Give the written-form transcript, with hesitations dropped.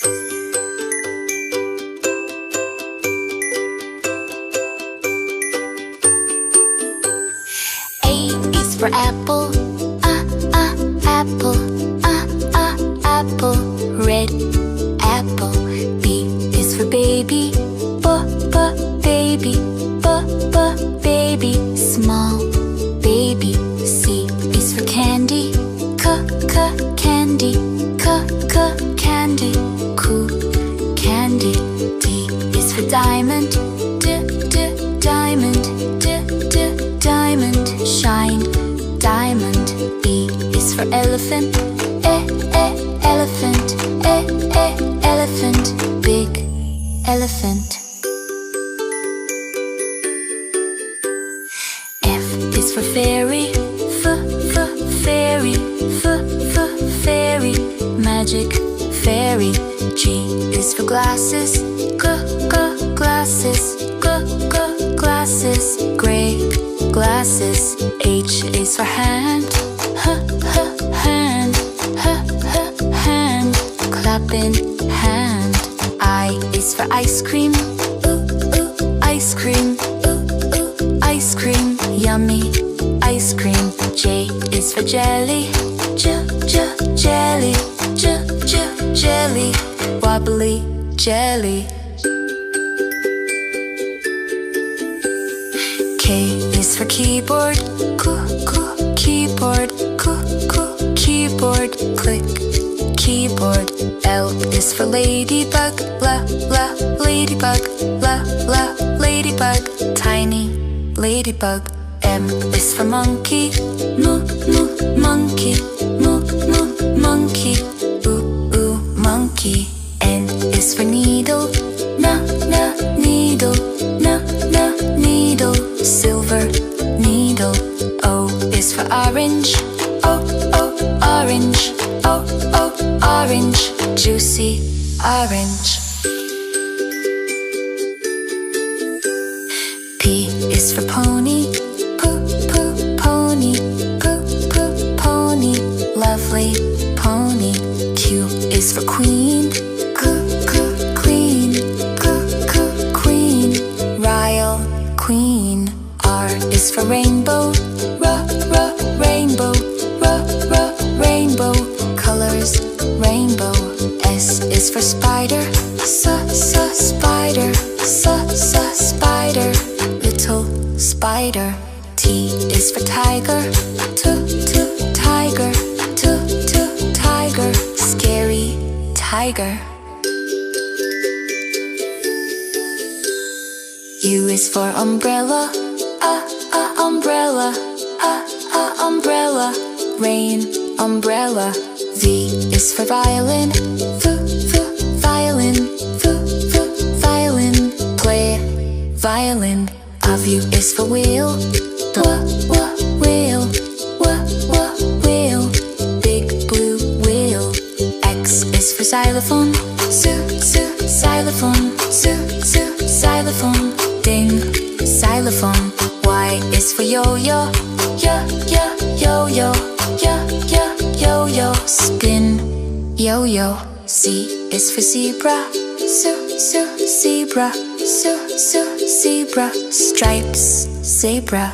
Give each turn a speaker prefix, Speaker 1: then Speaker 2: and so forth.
Speaker 1: A is for apple, apple, apple, red apple. B is for baby, baby, baby, small baby. C is for candy, candy, candy, cool candy. D is for diamond, diamond, diamond, shine diamond. E is for elephant, elephant, elephant, big elephant. F is for fairy, fairy, fairy, magic fairy. G is for glasses, glasses, glasses, gray glasses. H is for hand, hand, hand, clapping hand. I is for ice cream, ice cream, ice cream, yummy ice cream. J is for jelly, jelly, jelly, wobbly jelly. K is for keyboard, keyboard, keyboard, click keyboard. L is for ladybug, ladybug, ladybug, tiny ladybug. M is for monkey, monkey, monkey, monkey. N is for needle, needle, needle, silver needle. O is for orange, orange, orange, juicy orange. P is for pony, pony, pony, lovely pony. Q is for queen, queen, queen, royal queen. R is for rainbow, rainbow, rainbow, colors rainbow. S is for spider, spider, spider, little spider. T is for tiger, tiger, tiger, scary tiger. U is for umbrella, umbrella, umbrella, rain umbrella. V is for violin, violin, violin, play violin. W is for wheel, wheel, wheel, big blue wheel. X is for xylophone, xylophone, xylophone, ding, xylophone. Y is for yo-yo, yo-yo, yo-yo, spin, yo-yo. Z is for zebra, zebra, zebra, stripes, zebra.